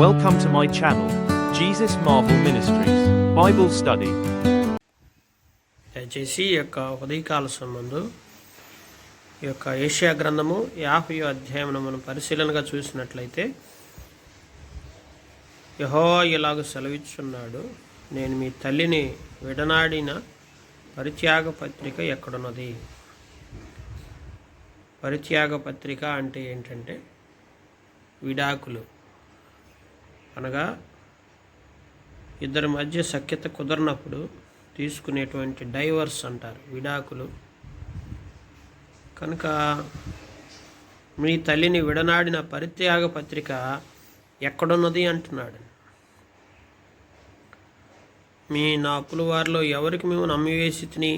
Welcome to my channel, Jesus Marvel Ministries, Bible Study. దయచేసి ఈ యొక్క ఉదయకాల సంబంధు ఈ యొక్క ఏషియా గ్రంథము 50వ అధ్యాయమును మనం పరిశీలనగా చూసినట్లయితే, యెహోవా ఇలాగ సెలవిచ్చున్నాడు, నేను మీ తల్లిని విడనాడిన పరిత్యాగ పత్రిక ఎక్కడున్నది? పరిత్యాగ పత్రిక అంటే ఏంటంటే విడాకులు, అనగా ఇద్దరి మధ్య సఖ్యత కుదరనప్పుడు తీసుకునేటువంటి డైవర్స్ అంటారు, విడాకులు. కనుక మీ తల్లిని విడనాడిన పరిత్యాగ పత్రిక ఎక్కడున్నది అంటున్నాడు. నా అప్పుల వారిలో ఎవరికి మేము నమ్మివేసి తిని,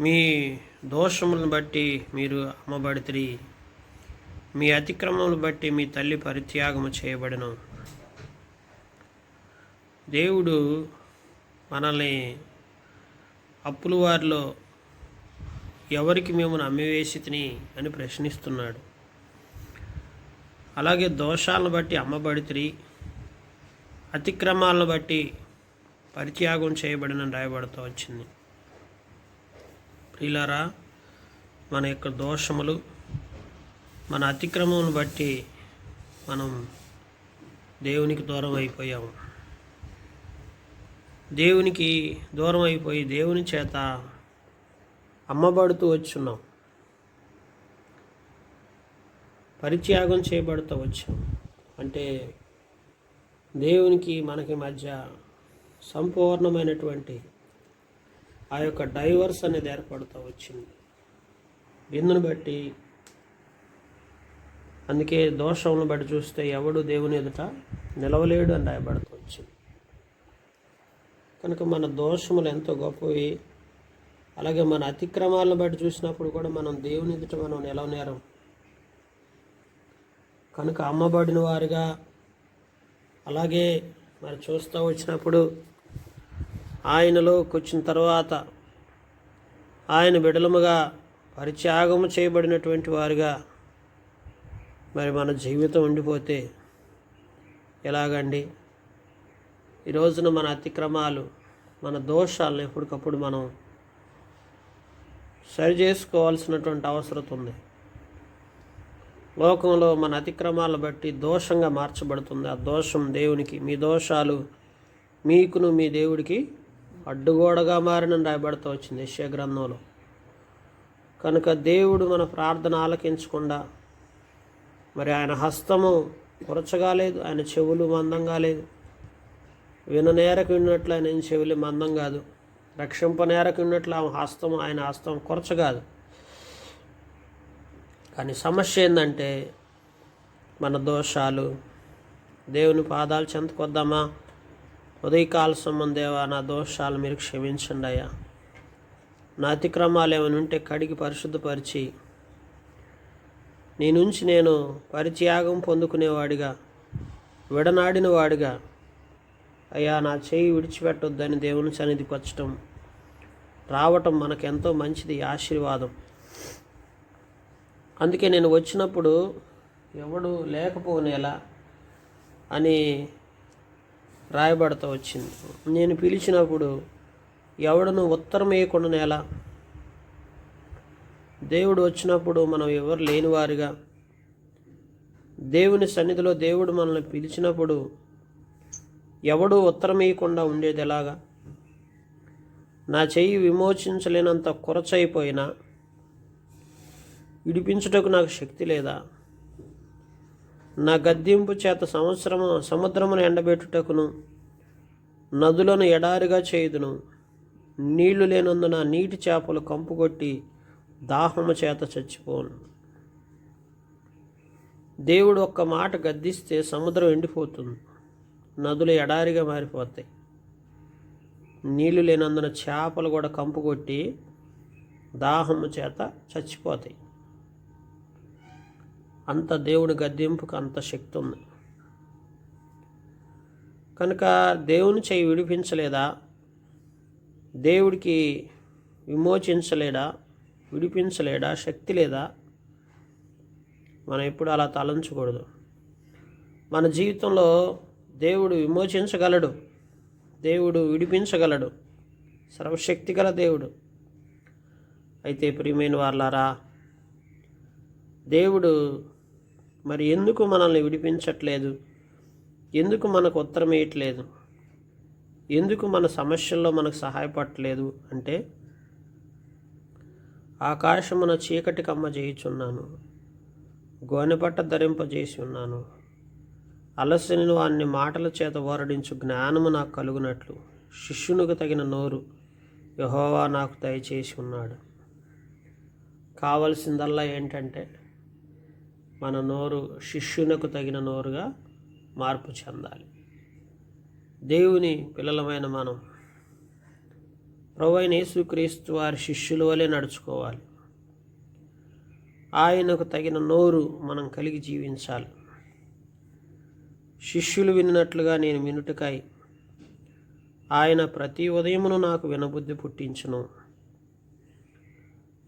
మీ దోషములను బట్టి మీరు అమ్మబడితిరి, మీ అతిక్రమములను బట్టి మీ తల్లి పరిత్యాగము చేయబడను. దేవుడు మనల్ని అప్పుల వారిలో ఎవరికి మేము నమ్మివేసి తిని అని ప్రశ్నిస్తున్నాడు. అలాగే దోషాలను బట్టి అమ్మబడితిరి, అతిక్రమాలను బట్టి పరిత్యాగం చేయబడిన రాయబడుతూ వచ్చింది. ప్రియులారా, మన యొక్క దోషములు, మన అతిక్రమమును బట్టి మనం దేవునికి దూరం అయిపోయాము. దేవునికి దూరం అయిపోయి దేవుని చేత అమ్మబడుతూ వచ్చున్నాం, పరిత్యాగం చేయబడుతూ వచ్చాం. అంటే దేవునికి మనకి మధ్య సంపూర్ణమైనటువంటి ఆ యొక్క డైవర్స్ అనేది ఏర్పడుతూ వచ్చింది. ఇందును బట్టి, అందుకే దోషములను బట్టి చూస్తే ఎవడు దేవుని ఎదుట నిలవలేడు అని రాయబడుతూ వచ్చింది. కనుక మన దోషములు ఎంతో గొప్పవి. అలాగే మన అతిక్రమాలను బట్టి చూసినప్పుడు కూడా మనం దేవుని ఎదుట మనం నిలవనేరం. కనుక అమ్మబడిన వారుగా, అలాగే మరి చూస్తూ వచ్చినప్పుడు ఆయనలోకి వచ్చిన తర్వాత ఆయన బిడలముగా పరిత్యాగము చేయబడినటువంటి వారుగా మరి మన జీవితం ఉండిపోతే ఎలాగండి? ఈ రోజున మన అతిక్రమాలు, మన దోషాలను ఎప్పటికప్పుడు మనం సరి చేసుకోవాల్సినటువంటి అవసరం ఉంది. లోకంలో మన అతిక్రమాలను బట్టి దోషంగా మార్చబడుతుంది. ఆ దోషం దేవునికి, మీ దోషాలు మీకును మీ దేవుడికి అడ్డుగోడగా మారినని రాయబడుతూ వచ్చింది యెషయా గ్రంథంలో. కనుక దేవుడు మన ప్రార్థన ఆలకించకుండా, మరి ఆయన హస్తము కురచగా లేదు, ఆయన చెవులు మందంగా లేదు. విననేరకు విన్నట్లు ఆయన చెవులు మందం కాదు, రక్షింపనేరకు విన్నట్లు ఆయన హస్తం కురచగాదు. కానీ సమస్య ఏంటంటే మన దోషాలు. దేవుని పాదాలు చెంతకొద్దామా? ఉదయకాల సంబంధేవా, నా దోషాలు మీరు క్షమించండి అయ్యా, నా అతిక్రమాలు ఏమైనా ఉంటే కడిగి పరిశుద్ధపరిచి నీ నుంచి నేను పరిత్యాగం పొందుకునేవాడిగా, విడనాడిన వాడిగా, అయ్యా నా చేయి విడిచిపెట్టొద్దని దేవుని సన్నిధికి రావటం మనకెంతో మంచిది, ఆశీర్వాదం. అందుకే నేను వచ్చినప్పుడు ఎవడు లేకపోనేలా అని రాయబడుతూ వచ్చింది. నేను పిలిచినప్పుడు ఎవడను ఉత్తరం వేయకుండానేలా. దేవుడు వచ్చినప్పుడు మనం ఎవరు లేనివారుగా, దేవుని సన్నిధిలో దేవుడు మనల్ని పిలిచినప్పుడు ఎవడు ఉత్తరం వేయకుండా ఉండేది ఎలాగా? నా చెయ్యి విమోచించలేనంత కొరచైపోయినా విడిపించుటకు నాకు శక్తి లేదా? నా గద్దింపు చేత సముద్రమును ఎండబెట్టుటకును, నదులను ఎడారిగా చేయుదును. నీళ్లు లేనందున నీటి చేపలు కంపుకొట్టి దాహము చేత చచ్చిపోను. దేవుడు ఒక్క మాట గద్దిస్తే సముద్రం ఎండిపోతుంది, నదులు ఎడారిగా మారిపోతాయి. నీళ్లు లేనందున చేపలు కూడా కంపుకొట్టి దాహము చేత చచ్చిపోతాయి. అంత దేవుని గద్దింపుకు అంత శక్తి ఉంది. కనుక దేవుని చేయి విడిపించలేదా? దేవుడికి విమోచించలేడా? విడిపించలేడా? శక్తి లేదా? మనం ఎప్పుడు అలా తలంచకూడదు. మన జీవితంలో దేవుడు విమోచించగలడు, దేవుడు విడిపించగలడు, సర్వశక్తి గల దేవుడు. అయితే ప్రియమైన వాళ్ళారా, దేవుడు మరి ఎందుకు మనల్ని విడిపించట్లేదు? ఎందుకు మనకు ఉత్తరం వేయట్లేదు? ఎందుకు మన సమస్యల్లో మనకు సహాయపడట్లేదు అంటే, ఆకాశమున చీకటి కమ్మ చేయుచున్నాను, గోనెపట్ట ధరింపజేసి ఉన్నాను, అలసిన వాన్ని మాటల చేత ఓరడించు జ్ఞానము నాకు కలుగునట్లు శిష్యునికి తగిన నోరు యెహోవా నాకు దయచేసి ఉన్నాడు. కావలసిందల్లా ఏంటంటే మన నోరు శిష్యునకు తగిన నోరుగా మార్పు చెందాలి. దేవుని పిల్లలమైన మనం ప్రభువైన యేసుక్రీస్తు వారి శిష్యుల వలె నడుచుకోవాలి. ఆయనకు తగిన నోరు మనం కలిగి జీవించాలి. శిష్యులు విన్నట్లుగా నేను వినుటకై ఆయన ప్రతి ఉదయమును నాకు వినబుద్ధి పుట్టించును.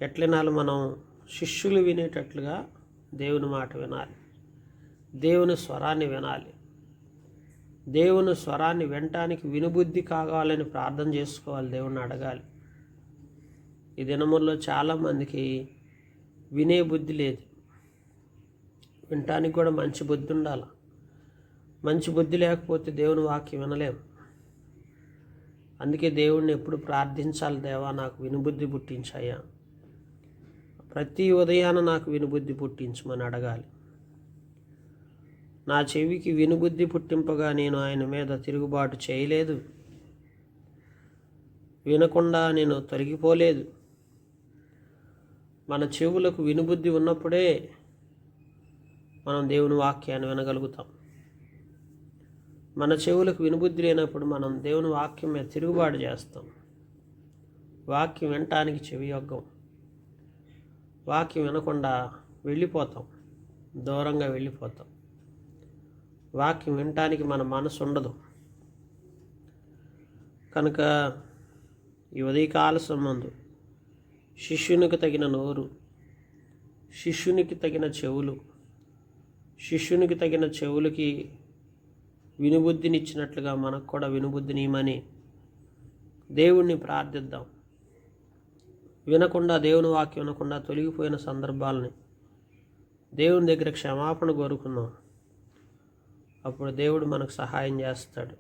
ఎట్లనాలు మనం శిష్యులు వినేటట్లుగా దేవుని మాట వినాలి, దేవుని స్వరాన్ని వినాలి. దేవుని స్వరాన్ని వినటానికి వినుబుద్ధి కావాలని ప్రార్థన చేసుకోవాలి, దేవుణ్ణి అడగాలి. ఈ దినముల్లో చాలామందికి వినే బుద్ధి లేదు, వినటానికి కూడా మంచి బుద్ధి ఉండాలి. మంచి బుద్ధి లేకపోతే దేవుని వాక్యం వినలేం. అందుకే దేవుణ్ణి ఎప్పుడు ప్రార్థించాలి, దేవా నాకు వినుబుద్ధి పుట్టించాయా, ప్రతి ఉదయాన నాకు వినుబుద్ధి పుట్టించమని అడగాలి. నా చెవికి వినుబుద్ధి పుట్టింపగా నేను ఆయన మీద తిరుగుబాటు చేయలేదు, వినకుండా నేను తొలగిపోలేదు. మన చెవులకు వినుబుద్ధి ఉన్నప్పుడే మనం దేవుని వాక్యాన్ని వినగలుగుతాం. మన చెవులకు వినుబుద్ధి లేనప్పుడు మనం దేవుని వాక్యం మీద తిరుగుబాటు చేస్తాం. వాక్యం వినటానికి చెవి యొగ్గం, వాక్యం వినకుండా వెళ్ళిపోతాం, దూరంగా వెళ్ళిపోతాం. వాక్యం వినటానికి మన మనసు ఉండదు. కనుక ఈ ఉదయకాల సంబంధం శిష్యునికి తగిన నోరు, శిష్యునికి తగిన చెవులు, శిష్యునికి తగిన చెవులకి వినుబుద్ధినిచ్చినట్లుగా మనకు కూడా వినుబుద్ధినియమని దేవుణ్ణి ప్రార్థిద్దాం. వినకుండా, దేవుని వాక్యం వినకుండా తొలగిపోయిన సందర్భాలని దేవుని దగ్గర క్షమాపణ కోరుకుందాం. అప్పుడు దేవుడు మనకు సహాయం చేస్తాడు.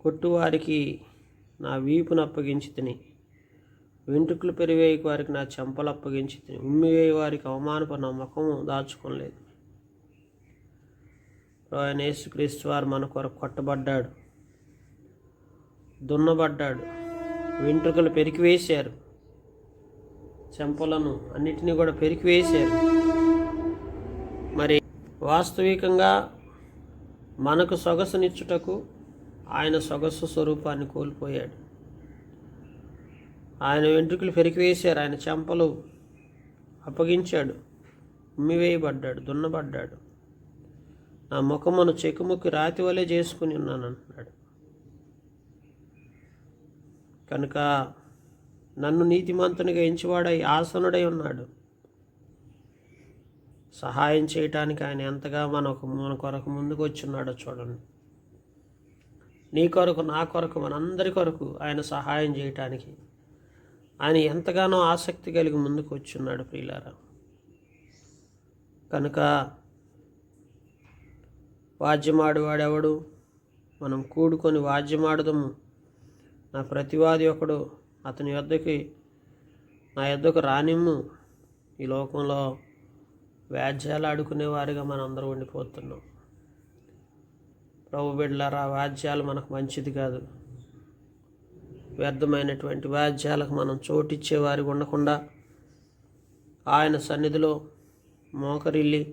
కొట్టువారికి నా వీపును అప్పగించి తిని, వెంట్రుకలు పెరివేయి వారికి నా చెంపలు అప్పగించి తిని, ఉమ్మివేయి వారికి అవమానపు నా ముఖము దాచుకోలేదు. ఆయన యేసుక్రీస్తు వారు మన కొరకు కొట్టబడ్డాడు, దున్నబడ్డాడు, వెంట్రుకలు పెరికివేశారు, చెంపలను అన్నిటినీ కూడా పెరికివేశారు. మరి వాస్తవికంగా మనకు సొగసునిచ్చుటకు ఆయన సొగసు స్వరూపాన్ని కోల్పోయాడు. ఆయన వెంట్రుకలు పెరికివేశారు, ఆయన చెంపలు అప్పగించాడు, ఉమ్మివేయబడ్డాడు, దున్నబడ్డాడు. నా ముఖమును చెక్కుముక్కి రాతి వలె చేసుకుని ఉన్నాను అంటున్నాడు. కనుక నన్ను నీతిమంతునిగా ఎంచివాడై ఆసనుడై ఉన్నాడు. సహాయం చేయటానికి ఆయన ఎంతగా మన కొరకు ముందుకు వచ్చున్నాడో చూడండి. నీ కొరకు, నా కొరకు, మనందరి కొరకు ఆయన సహాయం చేయటానికి ఆయన ఎంతగానో ఆసక్తి కలిగి ముందుకు వచ్చున్నాడు ప్రియులారా. కనుక వాద్యమాడువాడెవడు? మనం కూడుకొని వాద్యమాడుదాము. నా ప్రతివాది ఒకడు, అతని నా యొద్దకు రానిమ్ము. ఈ లోకంలో వ్యాజ్యాలు ఆడుకునేవారిగా మనం అందరూ ఉండిపోతున్నాం. ప్రభు బిడ్డలారా, వ్యాజ్యాలు మనకు మంచిది కాదు. వ్యర్థమైనటువంటి వ్యాజ్యాలకు మనం చోటిచ్చేవారికి ఉండకుండా ఆయన సన్నిధిలో మోకరిల్లి,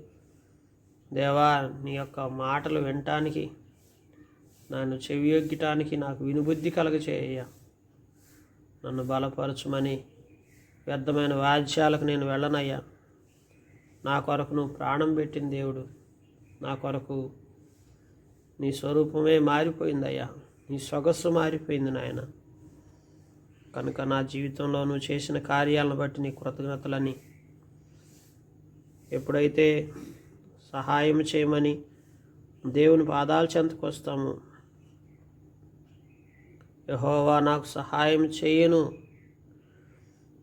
దేవా నీ యొక్క మాటలు వినటానికి, నన్ను చెవియొగ్గటానికి నాకు వినుబుద్ధి కలగచేయ, నన్ను బలపరచుమని, వ్యర్థమైన వాద్యాలకు నేను వెళ్ళనయ్యా, నా కొరకు నువ్వు ప్రాణం పెట్టిన దేవుడు, నా కొరకు నీ స్వరూపమే మారిపోయిందయ్యా, నీ సొగస్సు మారిపోయింది నాయన. కనుక నా జీవితంలో నువ్వు చేసిన కార్యాలను బట్టి నీ కృతజ్ఞతలని ఎప్పుడైతే సహాయం చేయమని దేవుని పాదాల చెంతకు వస్తాము. యెహోవా నాకు సహాయం చేయను,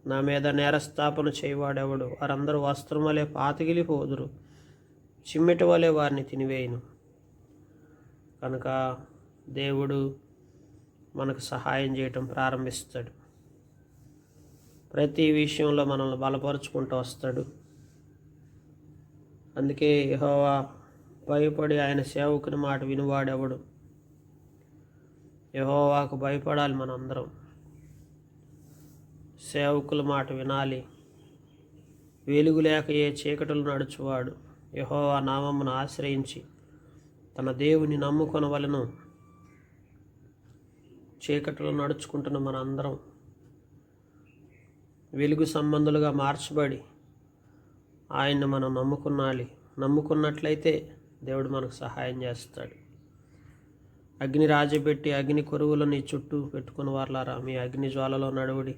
నా మీద నేరస్థాపన చేయవాడెవడు? వారందరూ వస్త్రం వలె పాతిగిలిపోదురు, చిమ్మెట వలె వారిని తినివేయను. కనుక దేవుడు మనకు సహాయం చేయటం ప్రారంభిస్తాడు. ప్రతి విషయంలో మనల్ని బలపరుచుకుంటూ వస్తాడు. అందుకే యెహోవా భయపడి ఆయన సేవకుని మాట వినువాడెవడు? యెహోవాకు భయపడాలి. మనందరం సేవకుల మాట వినాలి. వెలుగు లేక ఏ చీకటులు నడుచువాడు యెహోవా నామమును ఆశ్రయించి తన దేవుని నమ్ముకొనవలెను. చీకటిలో నడుచుకుంటున్న మన అందరం వెలుగు సంబంధులుగా మార్చబడి ఆయన్ని మనం నమ్ముకున్నట్లయితే దేవుడు మనకు సహాయం చేస్తాడు. అగ్ని రాజబెట్టి అగ్ని కొరువులను నీ చుట్టూ పెట్టుకుని వారలారా, మీ అగ్ని జ్వాలలో నడువడి.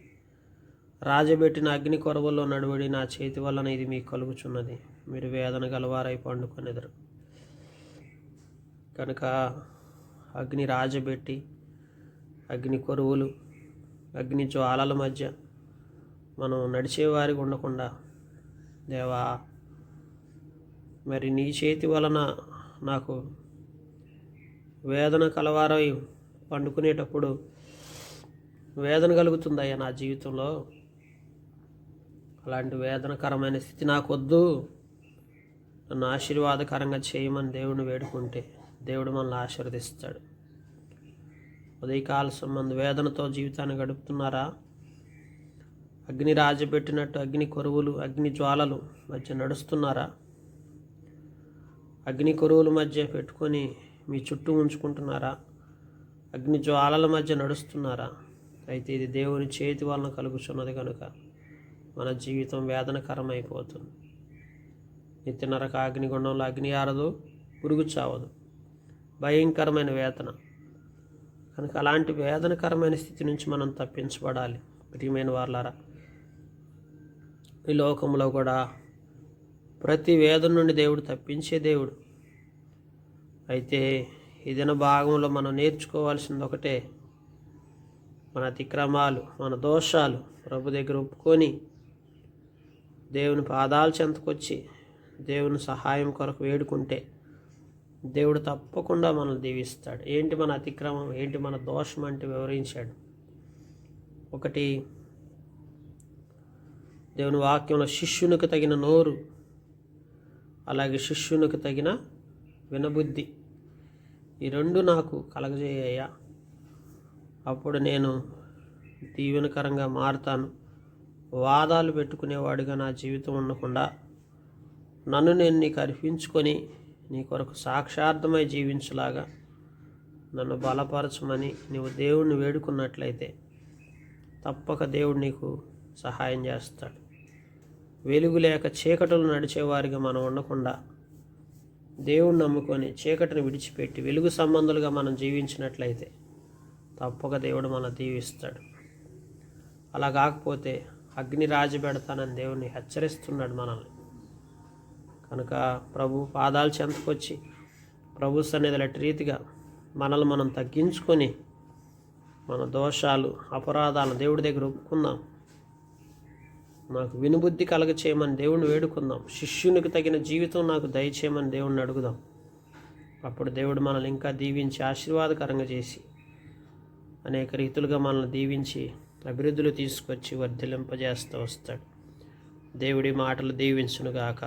రాజబెట్టిన అగ్ని కొరవుల్లో నడువడి, నా చేతి వలన ఇది మీకు కలుగుచున్నది, మీరు వేదన గలవారై పండుకొనెదరు. కనుక అగ్ని రాజబెట్టి అగ్ని కొరువులు అగ్ని జ్వాలల మధ్య మనం నడిచేవారికి ఉండకుండా, దేవా మరి నీ చేతి వలన నాకు వేదన కలవారై పండుకునేటప్పుడు వేదన కలుగుతుందయ్యా నా జీవితంలో, అలాంటి వేదనకరమైన స్థితి నాకు వద్దు, నన్ను ఆశీర్వాదకరంగా చేయమని దేవుని వేడుకుంటే దేవుడు మనల్ని ఆశీర్వదిస్తాడు. ఉదయకాల సంబంధ వేదనతో జీవితాన్ని గడుపుతున్నారా? అగ్ని రాజబెట్టినట్టు అగ్ని కొరువులు అగ్ని జ్వాలలు మధ్య నడుస్తున్నారా? అగ్ని కొరువుల మధ్య పెట్టుకొని మీ చుట్టూ ఉంచుకుంటున్నారా? అగ్ని జ్వాలల మధ్య నడుస్తున్నారా? అయితే ఇది దేవుని చేతి వలన కలుగుచున్నది కనుక మన జీవితం వేదనకరమైపోతుంది. నిత్య నరక అగ్నిగుండంలో అగ్ని ఆరదు, పురుగు చావదు, భయంకరమైన వేదన. కనుక అలాంటి వేదనకరమైన స్థితి నుంచి మనం తప్పించబడాలి. ప్రియమైన వారలారా, ఈ లోకంలో కూడా ప్రతి వేదన నుండి దేవుడు తప్పించే దేవుడు. అయితే ఈ దిన భాగంలో మనం నేర్చుకోవాల్సింది ఒకటే, మన అతిక్రమాలు మన దోషాలు ప్రభు దగ్గర ఒప్పుకొని దేవుని పాదాల చెంతకొచ్చి దేవుని సహాయం కొరకు వేడుకుంటే దేవుడు తప్పకుండా మనల్ని దీవిస్తాడు. ఏంటి మన అతిక్రమం, ఏంటి మన దోషం అంటే వివరించాడు. ఒకటి, దేవుని వాక్యంలో శిష్యునికి తగిన నోరు, అలాగే శిష్యునికి తగిన వినబుద్ధి, ఈ రెండు నాకు కలగజేయ్యా, అప్పుడు నేను దీవెనకరంగా మారుతాను. వాదాలు పెట్టుకునేవాడిగా నా జీవితం ఉండకుండా నన్ను నేను నీకు అర్పించుకొని నీ కొరకు సాక్షార్థమై జీవించలాగా నన్ను బలపరచమని నీవు దేవుణ్ణి వేడుకున్నట్లయితే తప్పక దేవుడు నీకు సహాయం చేస్తాడు. వెలుగు లేక చీకటులు నడిచేవారిగా మనం ఉండకుండా దేవుణ్ణి నమ్ముకొని చీకటిని విడిచిపెట్టి వెలుగు సంబంధులుగా మనం జీవించినట్లయితే తప్పక దేవుడు మనల్ని దీవిస్తాడు. అలా కాకపోతే అగ్ని రాజు పెడతానని దేవుణ్ణి హెచ్చరిస్తున్నాడు మనల్ని. కనుక ప్రభు పాదాల చెంతకొచ్చి ప్రభు సన్నిధిలో అటు రీతిగా మనల్ని మనం తగ్గించుకొని మన దోషాలు అపరాధాలను దేవుడి దగ్గర ఒప్పుకుందాం. నాకు వినుబుద్ధి కలగ చేయమని దేవుణ్ణి వేడుకుందాం. శిష్యునికి తగిన జీవితం నాకు దయచేయమని దేవుణ్ణి అడుగుదాం. అప్పుడు దేవుడు మనల్ని ఇంకా దీవించి ఆశీర్వాదకరంగా చేసి అనేక రీతులుగా మనల్ని దీవించి అభివృద్ధిలో తీసుకొచ్చి వర్ధిలింపజేస్తూ వస్తాడు. దేవుడి మాటలు దీవించునుగాక.